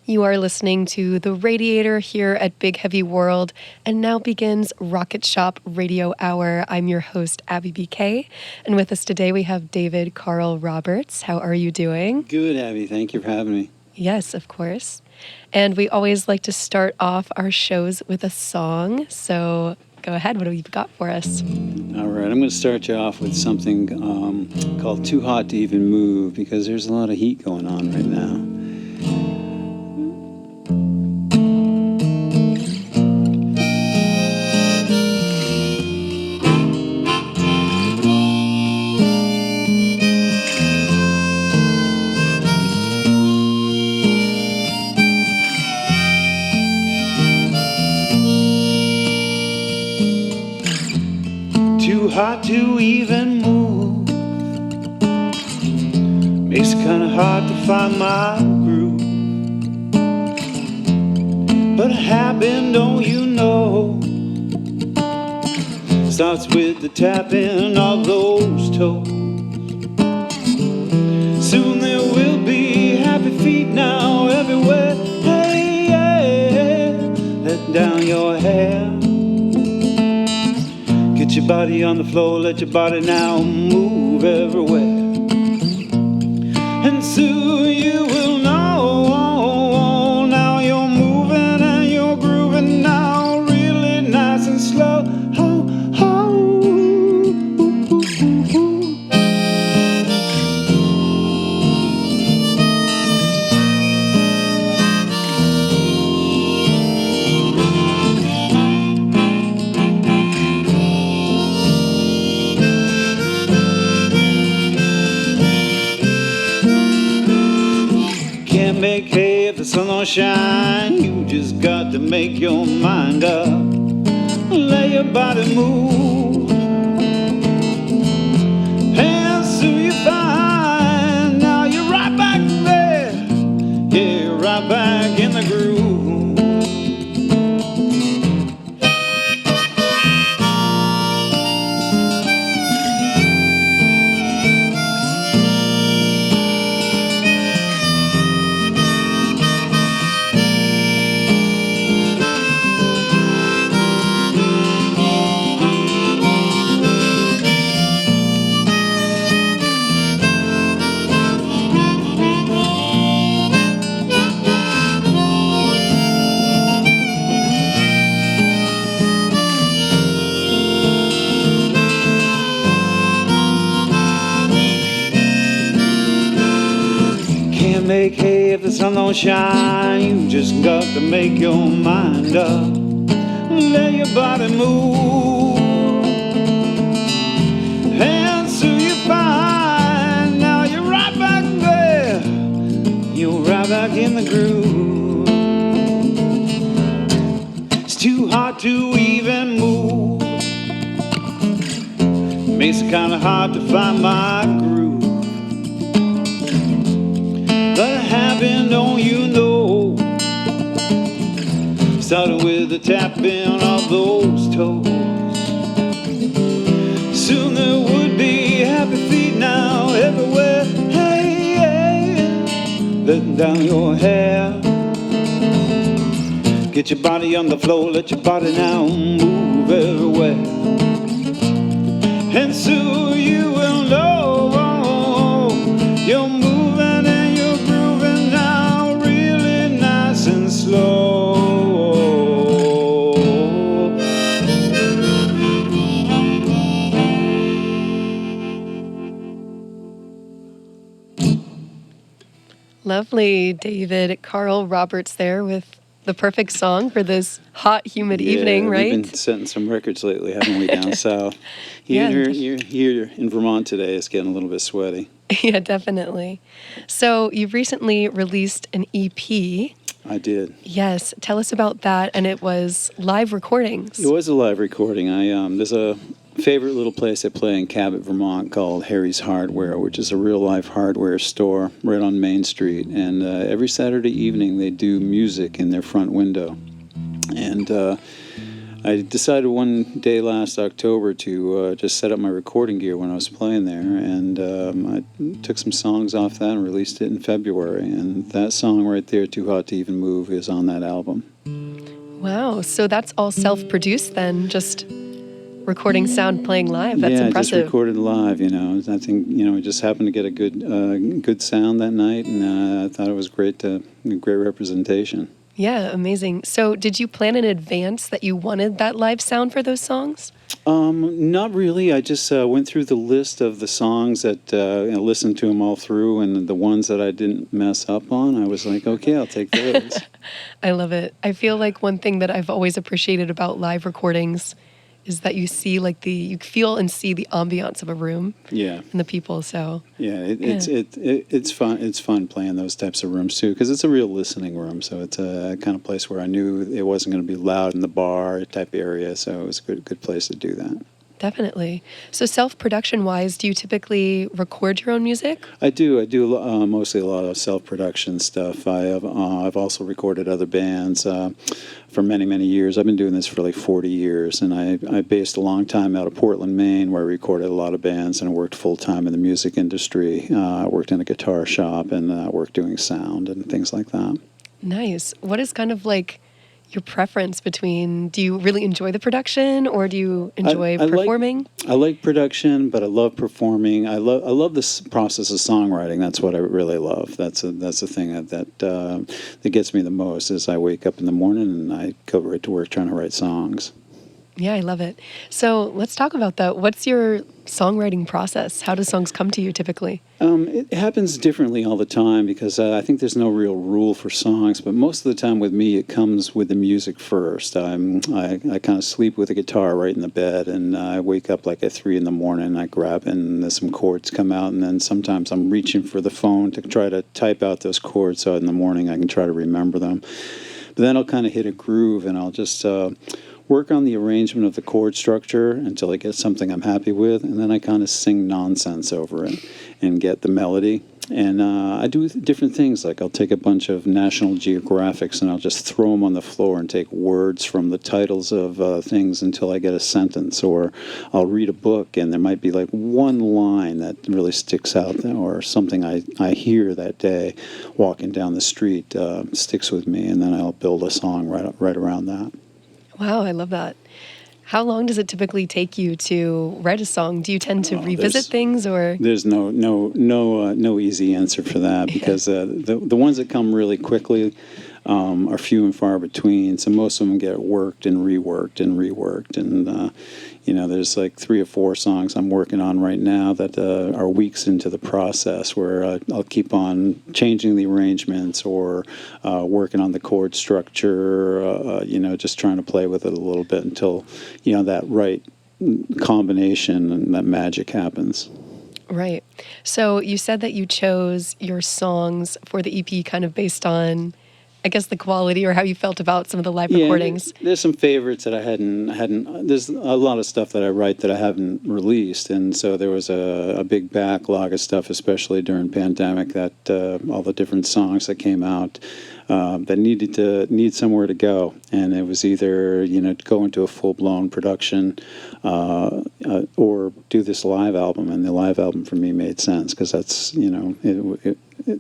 You are listening to The Radiator here at Big Heavy World, and now begins Rocket Shop Radio Hour. I'm your host, Abby BK, and with us today we have David Karl Roberts. How are you doing? Good, Abby. Thank you for having me. Yes, of course. And we always like to start off our shows with a song, so go ahead. What have you got for us? All right, I'm going to start you off with something called Too Hot to Even Move, because there's a lot of heat going on right now. Too hot to even move, makes it kinda hard to find my groove. But a habit, don't you know, starts with the tapping of those toes. Soon there will be happy feet now everywhere. Hey, yeah, let down your hair. Get your body on the floor, let your body now move everywhere. And soon you will know, now you're moving and you're grooving now, really nice and slow. Oh, oh, ooh, ooh, ooh, ooh. Can't make hay if the sun don't shine. You just got to make your mind up. Let your body move, and soon you find now you're right back there. Yeah, you're right back in the groove. Make hay if the sun don't shine. You just got to make your mind up. Let your body move, and soon you find now you're right back there. You're right back in the groove. It's too hard to even move, makes it kinda hard to find my groove. But it happened, don't you know, started with the tapping of those toes. Soon there would be happy feet now everywhere. Hey, yeah, letting down your hair. Get your body on the floor, let your body now move everywhere. And soon you will know you're moving and you're grooving now, really nice and slow. Lovely, David. Karl Roberts there with the perfect song for this hot, humid evening, right? We've been setting some records lately, haven't we, down south? Here in Vermont today, it's getting a little bit sweaty. Yeah, definitely. So you've recently released an EP. I did. Yes. Tell us about that. And it was live recordings. It was a live recording. There's a favorite little place I play in Cabot, Vermont called Harry's Hardware, which is a real life hardware store right on Main Street. And every Saturday evening they do music in their front window. And I decided one day last October to just set up my recording gear when I was playing there, and I took some songs off that and released it in February. And that song right there, "Too Hot to Even Move," is on that album. Wow. So that's all self-produced then, just recording sound, playing live. That's impressive. Just recorded live. I think we just happened to get a good sound that night, and I thought it was great representation. Yeah, amazing. So did you plan in advance that you wanted that live sound for those songs? Not really. I just went through the list of the songs that listened to them all through, and the ones that I didn't mess up on, I was like, okay, I'll take those. I love it. I feel like one thing that I've always appreciated about live recordings is that you see you feel and see the ambiance of a room. Yeah. And the people. So it's fun. It's fun playing those types of rooms too, because it's a real listening room. So it's a kind of place where I knew it wasn't going to be loud in the bar type area. So it was a good place to do that. Definitely. So self-production wise, do you typically record your own music? I do mostly a lot of self-production stuff. I've also recorded other bands for many years. I've been doing this for like 40 years, and I based a long time out of Portland, Maine, where I recorded a lot of bands, and I worked full-time in the music industry. I worked in a guitar shop, and worked doing sound and things like that. Nice. What is kind of like your preference between, do you really enjoy the production, or do you enjoy performing? I like production, but I love performing. I love this process of songwriting. That's what I really love. That's the thing that gets me the most. Is I wake up in the morning and I go right to work trying to write songs. Yeah, I love it. So let's talk about that. What's your songwriting process? How do songs come to you typically? It happens differently all the time, because I think there's no real rule for songs, but most of the time with me it comes with the music first. I kind of sleep with the guitar right in the bed, and I wake up like at 3 in the morning, I grab it and some chords come out, and then sometimes I'm reaching for the phone to try to type out those chords so in the morning I can try to remember them. But then I'll kind of hit a groove, and I'll just work on the arrangement of the chord structure until I get something I'm happy with, and then I kind of sing nonsense over it and get the melody. And I do different things, like I'll take a bunch of National Geographics and I'll just throw them on the floor and take words from the titles of things until I get a sentence. Or I'll read a book and there might be like one line that really sticks out, or something I hear that day walking down the street sticks with me, and then I'll build a song right around that. Wow, I love that. How long does it typically take you to write a song? Do you tend to revisit things, or? There's no easy answer for that, because the ones that come really quickly are few and far between. So most of them get worked and reworked and reworked, and there's like 3 or 4 songs I'm working on right now that are weeks into the process, where I'll keep on changing the arrangements or working on the chord structure, just trying to play with it a little bit until, that right combination and that magic happens. Right. So you said that you chose your songs for the EP kind of based on, I guess, the quality or how you felt about some of the live recordings. There's some favorites that I hadn't. There's a lot of stuff that I write that I haven't released, and so there was a big backlog of stuff, especially during pandemic, that all the different songs that came out that need somewhere to go, and it was either go into a full-blown production or do this live album, and the live album for me made sense, because that's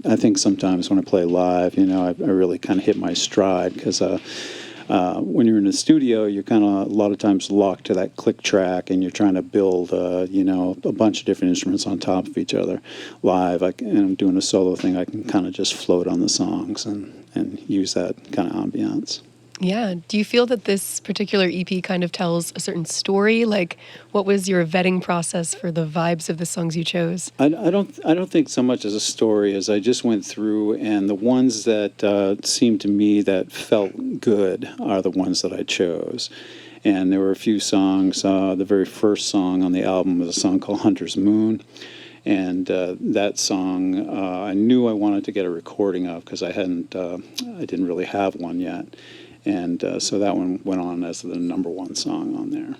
I think sometimes when I play live, I really kind of hit my stride, because when you're in the studio, you're kind of a lot of times locked to that click track, and you're trying to build, a bunch of different instruments on top of each other. Live, and I'm doing a solo thing, I can kind of just float on the songs and use that kind of ambiance. Yeah. Do you feel that this particular EP kind of tells a certain story? Like, what was your vetting process for the vibes of the songs you chose? I don't think so much as a story as I just went through, and the ones that seemed to me that felt good are the ones that I chose. And there were a few songs. The very first song on the album was a song called Hunter's Moon. And that song, I knew I wanted to get a recording of, because I didn't really have one yet. And so that one went on as the number 1 song on there.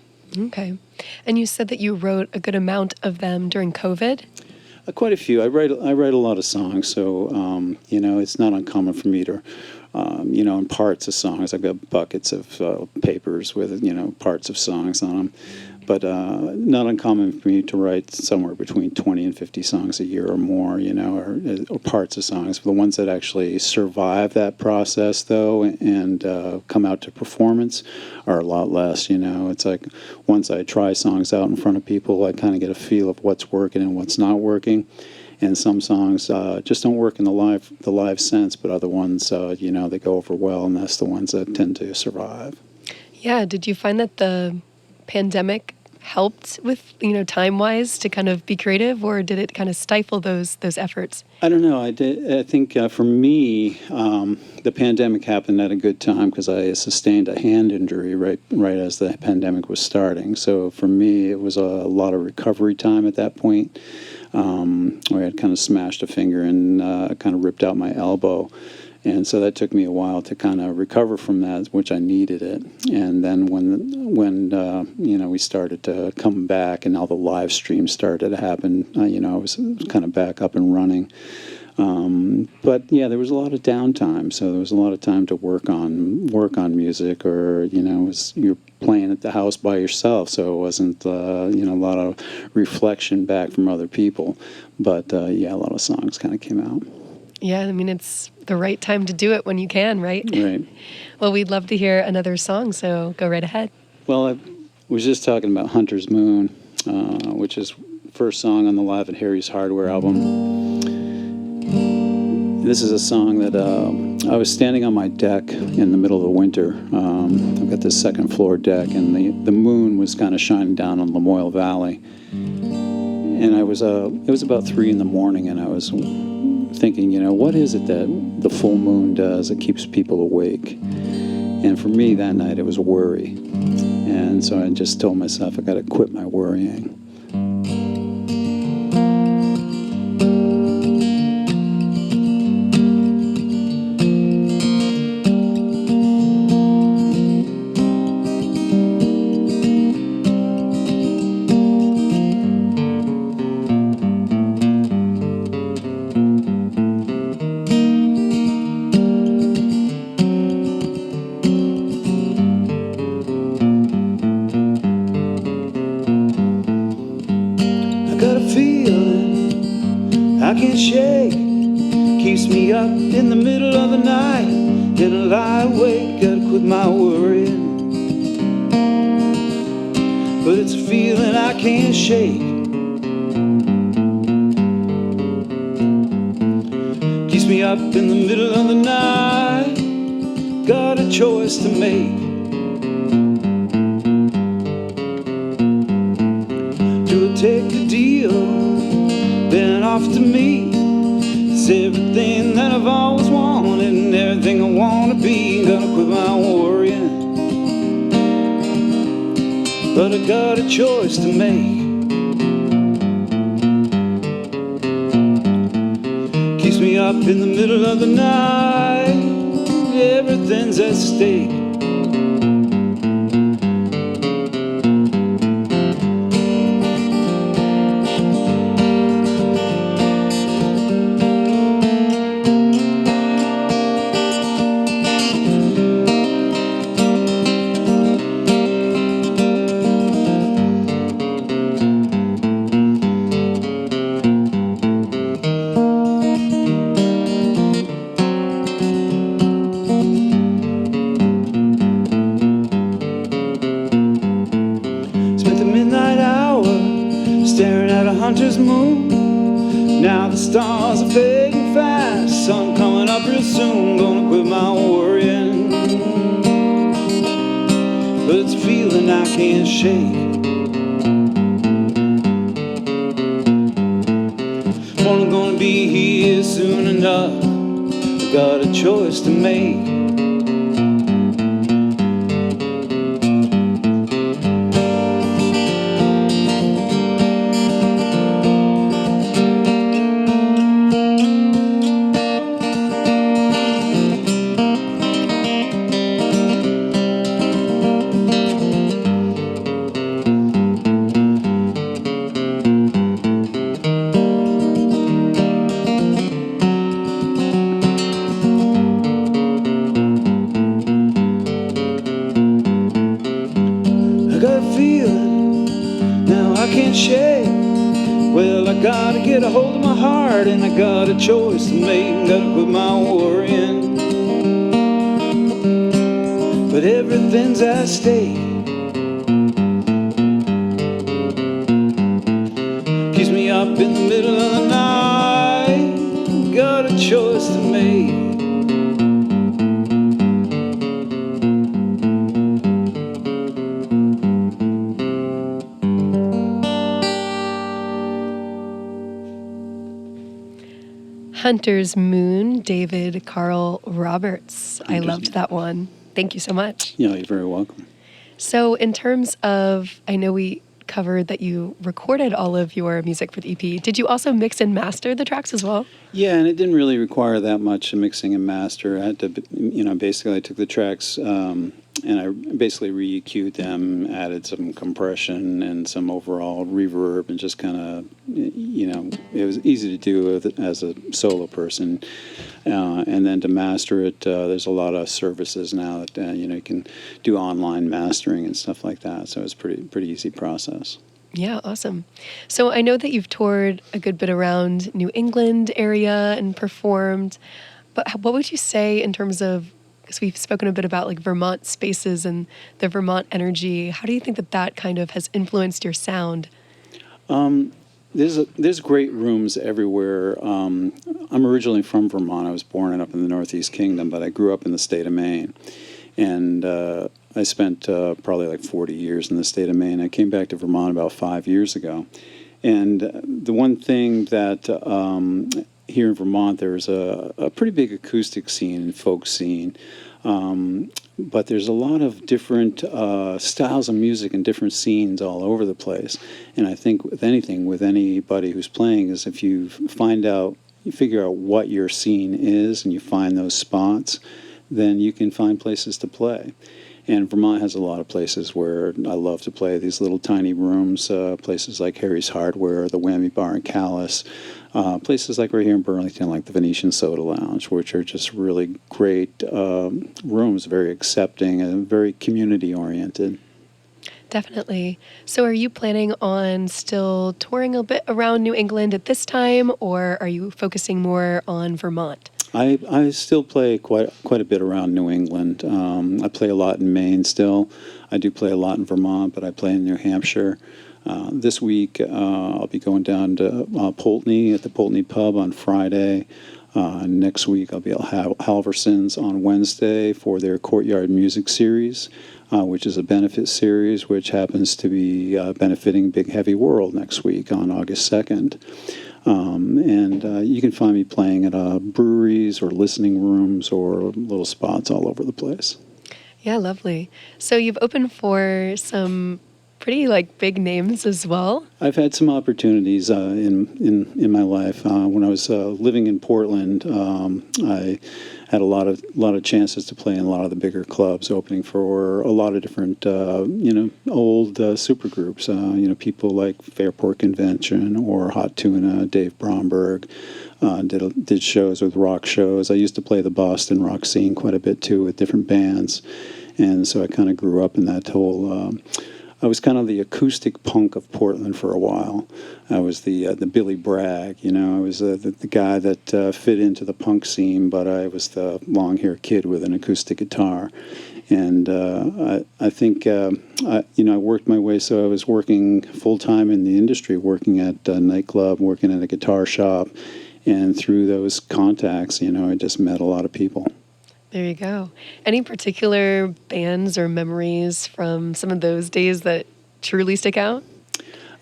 Okay. And you said that you wrote a good amount of them during COVID? Quite a few. I write a lot of songs, so it's not uncommon for me to in parts of songs. I've got buckets of papers with, parts of songs on them. But not uncommon for me to write somewhere between 20 and 50 songs a year or more, or parts of songs. The ones that actually survive that process, though, and come out to performance are a lot less, It's like once I try songs out in front of people, I kind of get a feel of what's working and what's not working. And some songs just don't work in the live sense, but other ones, they go over well, and that's the ones that tend to survive. Yeah. Did you find that the pandemic helped with, time-wise to kind of be creative, or did it kind of stifle those efforts? I don't know. I think for me, the pandemic happened at a good time because I sustained a hand injury right as the pandemic was starting. So for me, it was a lot of recovery time at that point. Where I had kind of smashed a finger and kind of ripped out my elbow. And so that took me a while to kind of recover from that, which I needed it. And then when we started to come back and all the live streams started to happen, I was kind of back up and running. But yeah, there was a lot of downtime, so there was a lot of time to work on music, or you're playing at the house by yourself, so it wasn't a lot of reflection back from other people. But a lot of songs kind of came out. Yeah, I mean, it's the right time to do it when you can, right? Right. Well, we'd love to hear another song, so go right ahead. Well, I was just talking about Hunter's Moon, which is first song on the Live at Harry's Hardware album. This is a song that I was standing on my deck in the middle of the winter. I've got this second floor deck, and the moon was kind of shining down on Lamoille Valley. And it was about 3 a.m, and I was thinking, what is it that the full moon does that keeps people awake? And for me that night, it was worry. And so I just told myself I got to quit my worrying. I can't shake, keeps me up in the middle of the night, and I lie awake, gotta quit my worrying. But it's a feeling I can't shake, keeps me up in the middle of the night, got a choice to make. Do I take the deal? Been off to me. It's everything that I've always wanted and everything I want to be. Gonna quit my worrying, but I got a choice to make. Keeps me up in the middle of the night, everything's at stake. Staring at a hunter's moon. Now the stars are fading fast, sun coming up real soon. Gonna quit my worrying, but it's a feeling I can't shake. Only gonna be here soon enough, I got a choice to make. Well, I gotta get a hold of my heart, and I got a choice to make. Gotta quit my worrying, but everything's at stake. Keeps me up in the middle of the night. Got a choice to make. Hunter's Moon, David Karl Roberts. I Hunter's loved Moon. that one. Thank you so much. Yeah, you're very welcome. So, in terms of, I know we covered that you recorded all of your music for the EP. Did you also mix and master the tracks as well? Yeah, and it didn't really require that much mixing and master. I had to, basically I took the tracks and I basically re-EQ'd them, added some compression and some overall reverb, and just kind of, it was easy to do as a solo person. And then to master it, there's a lot of services now that, you can do online mastering and stuff like that. So it's pretty easy process. Yeah, awesome. So I know that you've toured a good bit around New England area and performed, but what would you say in terms of, because we've spoken a bit about like Vermont spaces and the Vermont energy, how do you think that kind of has influenced your sound? There's great rooms everywhere. I'm originally from Vermont. I was born up in the Northeast Kingdom, but I grew up in the state of Maine. And I spent probably like 40 years in the state of Maine. I came back to Vermont about 5 years ago. And the one thing that here in Vermont, there's a pretty big acoustic scene and folk scene. But there's a lot of different styles of music and different scenes all over the place. And I think with anybody who's playing, is if you figure out what your scene is and you find those spots, then you can find places to play. And Vermont has a lot of places where I love to play, these little tiny rooms, places like Harry's Hardware, the Whammy Bar in Calais, places like right here in Burlington, like the Venetian Soda Lounge, which are just really great rooms, very accepting and very community-oriented. Definitely. So are you planning on still touring a bit around New England at this time, or are you focusing more on Vermont? I still play quite a bit around New England. I play a lot in Maine still. I do play a lot in Vermont, but I play in New Hampshire. This week I'll be going down to Poultney at the Poultney Pub on Friday. Next week I'll be at Halverson's on Wednesday for their Courtyard Music Series, which is a benefit series which happens to be benefiting Big Heavy World next week on August 2nd. And you can find me playing at breweries or listening rooms or little spots all over the place. Yeah, lovely. So you've opened for some pretty like big names as well. I've had some opportunities in my life. When I was living in Portland, I had a lot of chances to play in a lot of the bigger clubs, opening for a lot of different old super groups. People like Fairport Convention or Hot Tuna, Dave Bromberg. Did shows with rock shows. I used to play the Boston rock scene quite a bit too with different bands, and so I kind of grew up in that whole. I was kind of the acoustic punk of Portland for a while. I was the Billy Bragg, I was the guy that fit into the punk scene, but I was the long-haired kid with an acoustic guitar. And I think, I worked my way, so I was working full-time in the industry, working at a nightclub, working at a guitar shop, and through those contacts, I just met a lot of people. There you go. Any particular bands or memories from some of those days that truly stick out?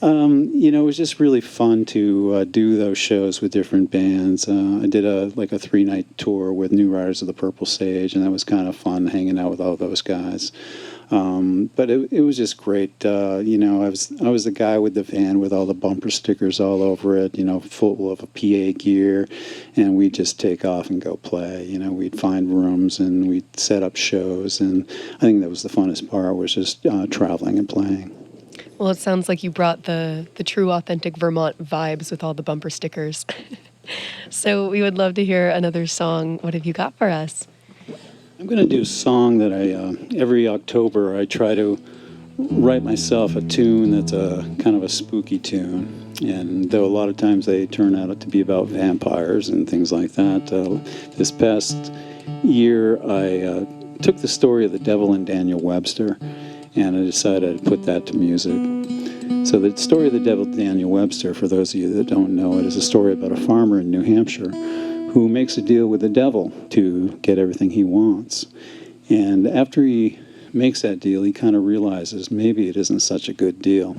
It was just really fun to do those shows with different bands. I did a 3-night tour with New Riders of the Purple Sage, and that was kind of fun hanging out with all those guys. But it was just great. I was the guy with the van with all the bumper stickers all over it, full of PA gear, and we'd just take off and go play. We'd find rooms and we'd set up shows, and I think that was the funnest part, was just traveling and playing. Well, it sounds like you brought the true authentic Vermont vibes with all the bumper stickers. So we would love to hear another song. What have you got for us? I'm going to do a song that every October I try to write myself a tune that's a kind of a spooky tune. And though a lot of times they turn out to be about vampires and things like that, this past year I took the story of the devil and Daniel Webster, and I decided I'd put that to music. So the story of the devil Daniel Webster, for those of you that don't know it, is a story about a farmer in New Hampshire who makes a deal with the devil to get everything he wants. And after he makes that deal, he kind of realizes maybe it isn't such a good deal.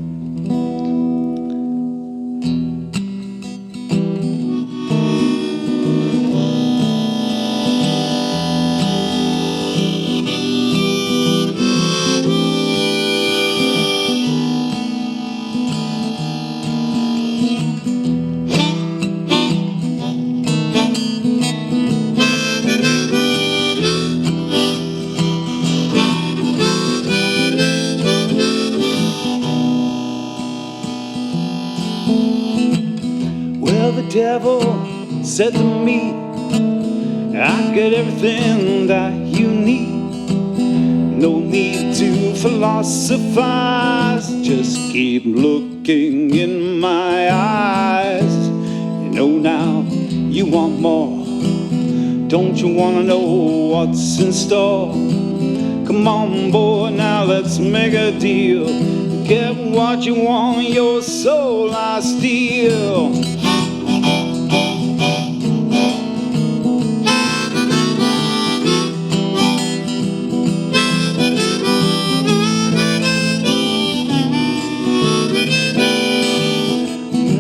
Well, the devil said to me, I get everything that you need. No need to philosophize, just keep looking in my eyes. You know now you want more, don't you want to know what's in store? Come on boy, now let's make a deal. Get what you want, your soul I steal.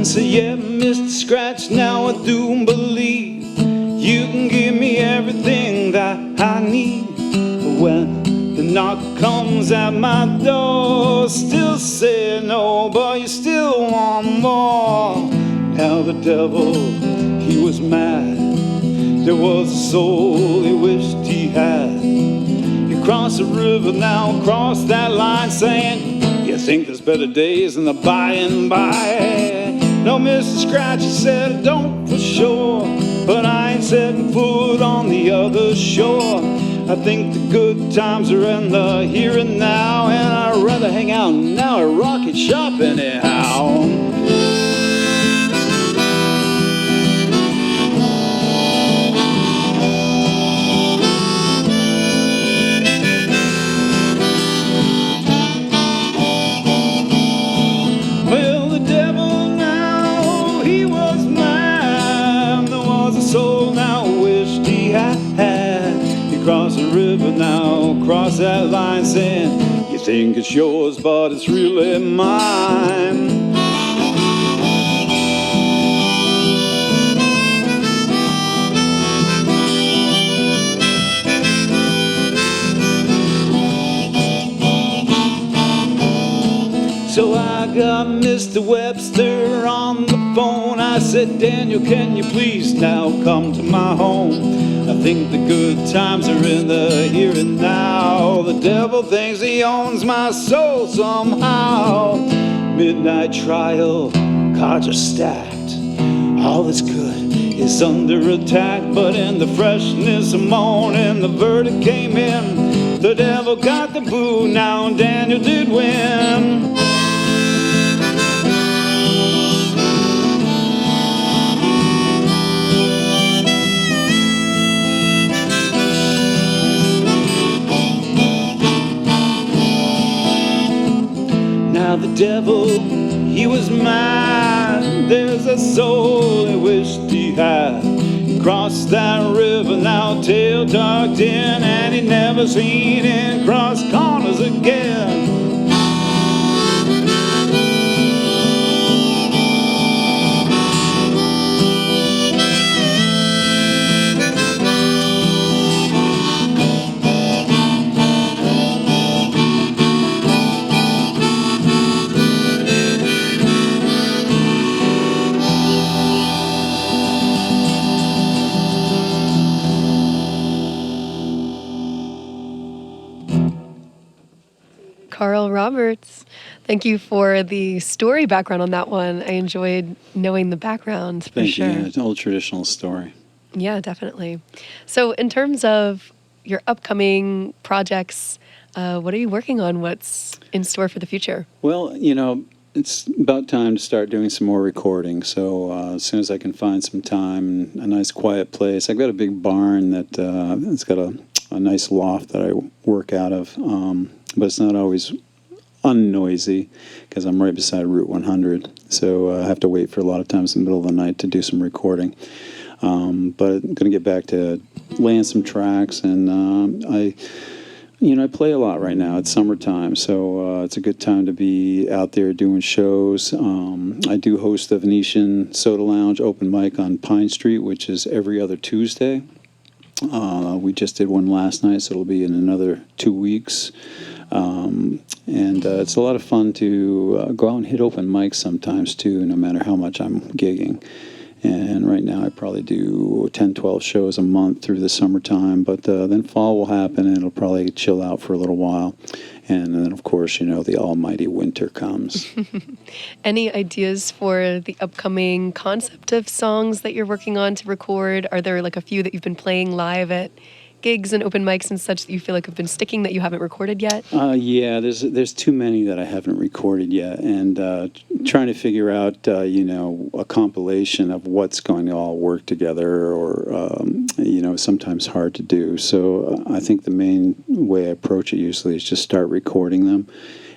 So yeah, Mr. Scratch, now I do believe you can give me everything that I need. But when the knock comes at my door, still say no, but you still want more. Now the devil, he was mad. There was a soul he wished he had. He crossed the river, now cross that line saying, you think there's better days than the by and by? No, Mr. Scratch, he said, I don't for sure, but I ain't setting foot on the other shore. I think the good times are in the here and now, and I'd rather hang out now at Rocket Shop anyhow. Well, the devil now, he was mine. There was a soul now wished he had. He crossed the river now, cross that line saying, you think it's yours, but it's really mine. So I got Mr. Webster on the phone. I said, Daniel, can you please now come to my home? I think the good times are in the here and now. The devil thinks he owns my soul somehow. Midnight trial, cards are stacked. All that's good is under attack. But in the freshness of morning, the verdict came in. The devil got the boo, now Daniel did win. Now the devil, he was mine. There's a soul he wished he had. He crossed that river now till dark in, and he never seen it cross corners again. Karl Roberts, thank you for the story background on that one. I enjoyed knowing the background for Thank sure. you. Yeah, it's an old traditional story. Yeah, definitely. So in terms of your upcoming projects. What are you working on? What's in store for the future? Well, it's about time to start doing some more recording. So as soon as I can find some time, a nice quiet place. I've got a big barn that it's got a nice loft that I work out of, but it's not always unnoisy because I'm right beside Route 100. So I have to wait for a lot of times in the middle of the night to do some recording. But I'm going to get back to laying some tracks, and I play a lot right now. It's summertime, so it's a good time to be out there doing shows. I do host the Venetian Soda Lounge open mic on Pine Street, which is every other Tuesday. We just did one last night, so it'll be in another 2 weeks. And it's a lot of fun to go out and hit open mics sometimes, too, no matter how much I'm gigging. And right now I probably do 10, 12 shows a month through the summertime, but then fall will happen and it'll probably chill out for a little while. And then, of course, the almighty winter comes. Any ideas for the upcoming concept of songs that you're working on to record? Are there like a few that you've been playing live at gigs and open mics and such that you feel like have been sticking that you haven't recorded yet? Yeah, there's too many that I haven't recorded yet, and trying to figure out a compilation of what's going to all work together, or sometimes hard to do. So I think the main way I approach it usually is just start recording them,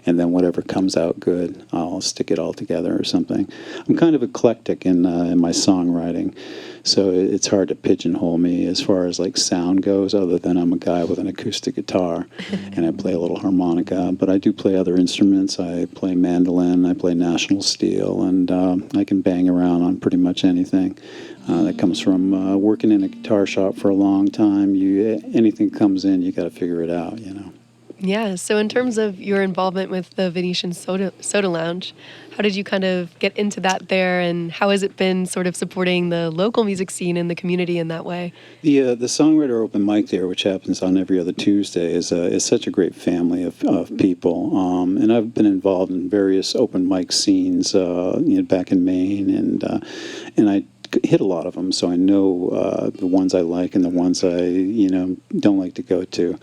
and then whatever comes out good, I'll stick it all together or something. I'm kind of eclectic in my songwriting, so it's hard to pigeonhole me as far as like sound goes, other than I'm a guy with an acoustic guitar and I play a little harmonica. But I do play other instruments. I play mandolin, I play national steel, and I can bang around on pretty much anything. That comes from working in a guitar shop for a long time. Anything comes in, you got to figure it out, Yeah, so in terms of your involvement with the Venetian Soda Lounge, how did you kind of get into that there, and how has it been sort of supporting the local music scene and the community in that way? The songwriter open mic there, which happens on every other Tuesday, is such a great family of people. And I've been involved in various open mic scenes, back in Maine, and I hit a lot of them, so I know the ones I like and the ones I don't like to go to.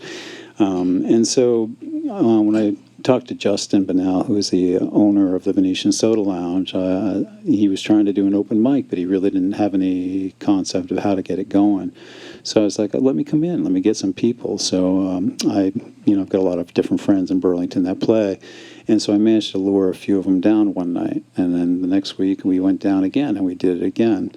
And so when I talked to Justin Bonnell, who is the owner of the Venetian Soda Lounge, he was trying to do an open mic, but he really didn't have any concept of how to get it going. So I was like, let me come in, let me get some people. So I've got a lot of different friends in Burlington that play. And so I managed to lure a few of them down one night. And then the next week we went down again and we did it again.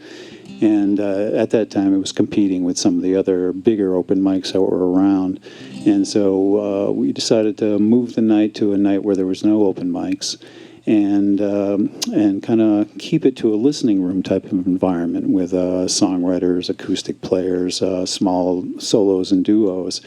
And at that time, it was competing with some of the other bigger open mics that were around. And so we decided to move the night to a night where there was no open mics, and kind of keep it to a listening room type of environment with songwriters, acoustic players, small solos and duos.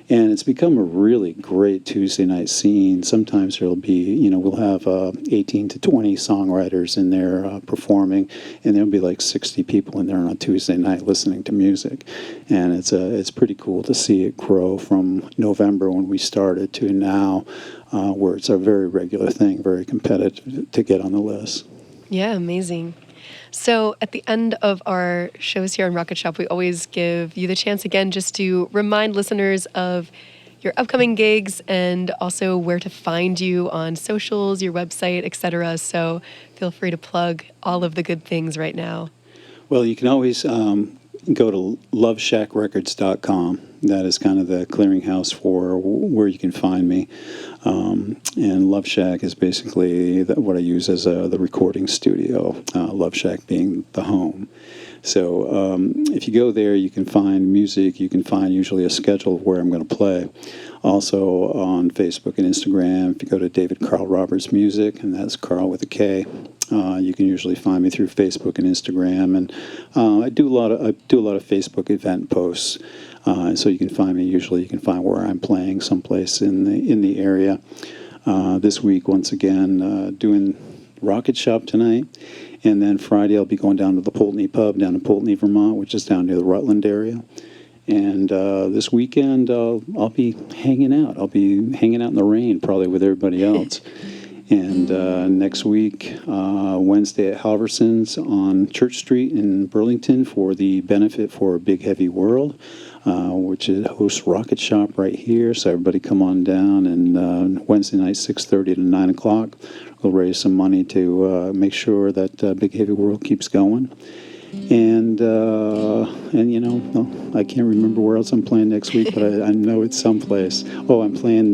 And it's become a really great Tuesday night scene. Sometimes there'll be, we'll have 18 to 20 songwriters in there performing, and there'll be like 60 people in there on a Tuesday night listening to music. And it's pretty cool to see it grow from November when we started to now, where it's a very regular thing, very competitive to get on the list. Yeah, amazing. So at the end of our shows here on Rocket Shop, we always give you the chance again just to remind listeners of your upcoming gigs and also where to find you on socials, your website, etc. So feel free to plug all of the good things right now. Well, you can always go to loveshackrecords.com. That is kind of the clearinghouse for where you can find me. And Love Shack is basically what I use as the recording studio, Love Shack being the home. So if you go there, you can find music. You can find usually a schedule of where I'm going to play. Also on Facebook and Instagram, if you go to David Karl Roberts Music, and that's Karl with a K, you can usually find me through Facebook and Instagram. And I do a lot of Facebook event posts. So you can find me. Usually, you can find where I'm playing someplace in the area. This week, once again, doing Rocket Shop tonight, and then Friday I'll be going down to the Poultney Pub down in Poultney, Vermont, which is down near the Rutland area. And this weekend I'll be hanging out. I'll be hanging out in the rain, probably with everybody else. And next week, Wednesday at Halverson's on Church Street in Burlington for the benefit for Big Heavy World. which hosts Rocket Shop right here. So everybody come on down, and Wednesday night, 6:30 to 9 o'clock. We'll raise some money to make sure that Big Heavy World keeps going. And you know, well, I can't remember where else I'm playing next week, but I know it's someplace. Oh, I'm playing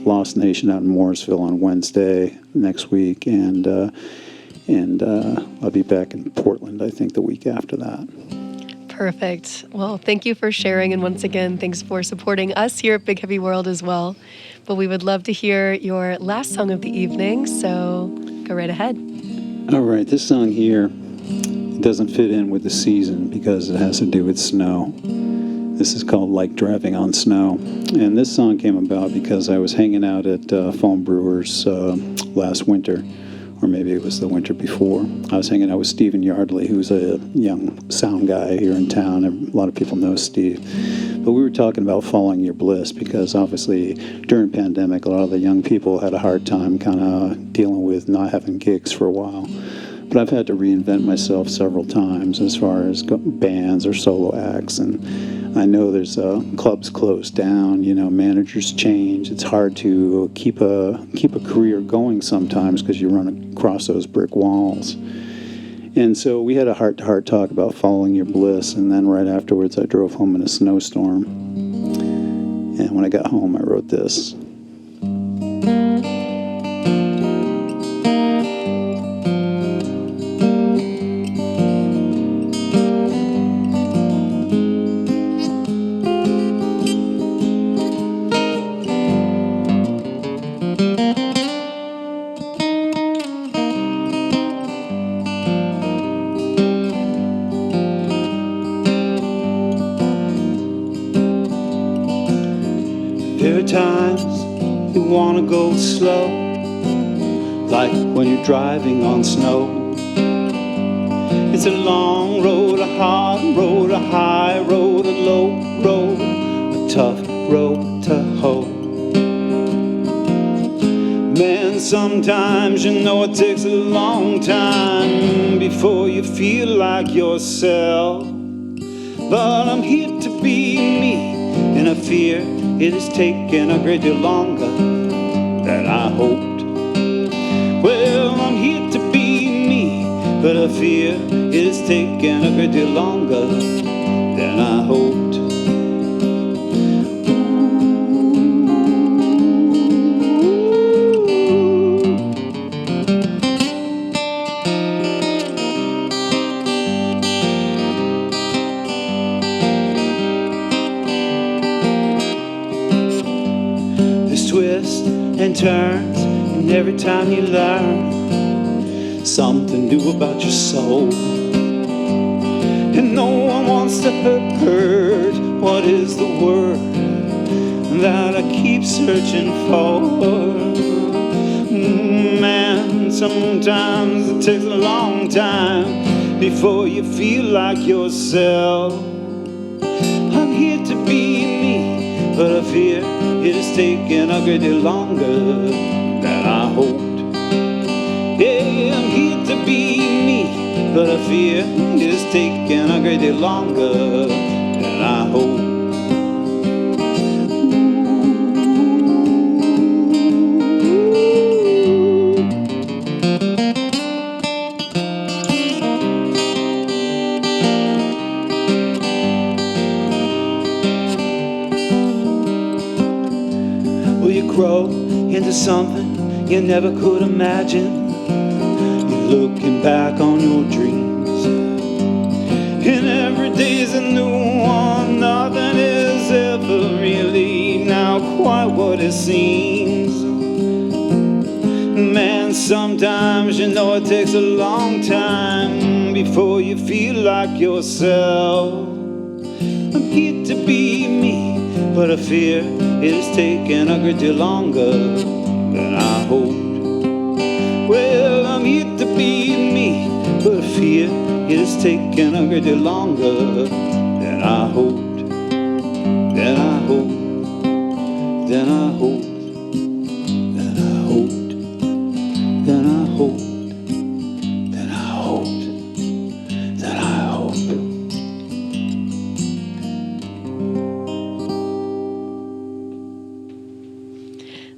Lost Nation out in Morrisville on Wednesday next week, and I'll be back in Portland, I think, the week after that. Perfect. Well, thank you for sharing. And once again, thanks for supporting us here at Big Heavy World as well. But we would love to hear your last song of the evening, so go right ahead. All right, this song here doesn't fit in with the season because it has to do with snow. This is called Like Driving on Snow. And this song came about because I was hanging out at Foam Brewers last winter, or maybe it was the winter before. I was hanging out with Stephen Yardley, who's a young sound guy here in town. A lot of people know Steve. But we were talking about following your bliss because obviously during pandemic, a lot of the young people had a hard time kind of dealing with not having gigs for a while. But I've had to reinvent myself several times as far as bands or solo acts, and I know there's clubs closed down, you know, managers change. It's hard to keep a career going sometimes because you run across those brick walls. And so we had a heart-to-heart talk about following your bliss, and then right afterwards I drove home in a snowstorm. And when I got home, I wrote this. There are times you want to go slow, like when you're driving on snow. It's a long road, a hard road, a high road, a low road, a tough road to hoe. Man, sometimes you know it takes a long time before you feel like yourself. But I'm here to be me, and I fear it has taken a great deal longer than I hoped. Well, I'm here to be me, but I fear it has taken a great deal longer than I hoped. Twists and turns, and every time you learn something new about your soul. And no one wants to hurt. What is the word that I keep searching for? Man, sometimes it takes a long time before you feel like yourself. I'm here to be me, but I fear it has taken a great deal longer than I hoped. Yeah, I'm here to be me, but I fear it has taken a great deal longer than I hoped. Grow into something you never could imagine. You're looking back on your dreams, and every day's a new one. Nothing is ever really now quite what it seems. Man, sometimes you know it takes a long time before you feel like yourself. I'm here to be me, but I fear it has taken a great deal longer than I hoped. Well, I'm here to be me, but I fear it has taken a great deal longer than I hoped. Than I hoped. Than I hoped. Than I hoped. Than I hoped. Than I hoped. Than I hoped.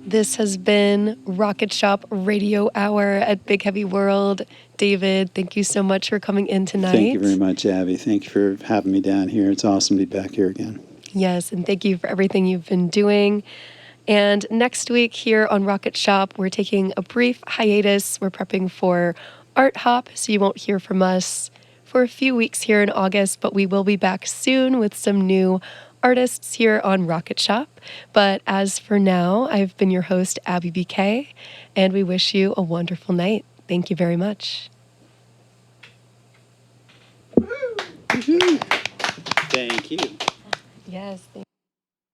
This has been Rocket Shop Radio Hour at Big Heavy World. David, thank you so much for coming in tonight. Thank you very much, Abby. Thank you for having me down here. It's awesome to be back here again. Yes, and thank you for everything you've been doing. And next week here on Rocket Shop, we're taking a brief hiatus. We're prepping for Art Hop, so you won't hear from us for a few weeks here in August, but we will be back soon with some new artists here on Rocket Shop. But as for now, I've been your host, Abby BK, and we wish you a wonderful night. Thank you very much. Thank you. Yes.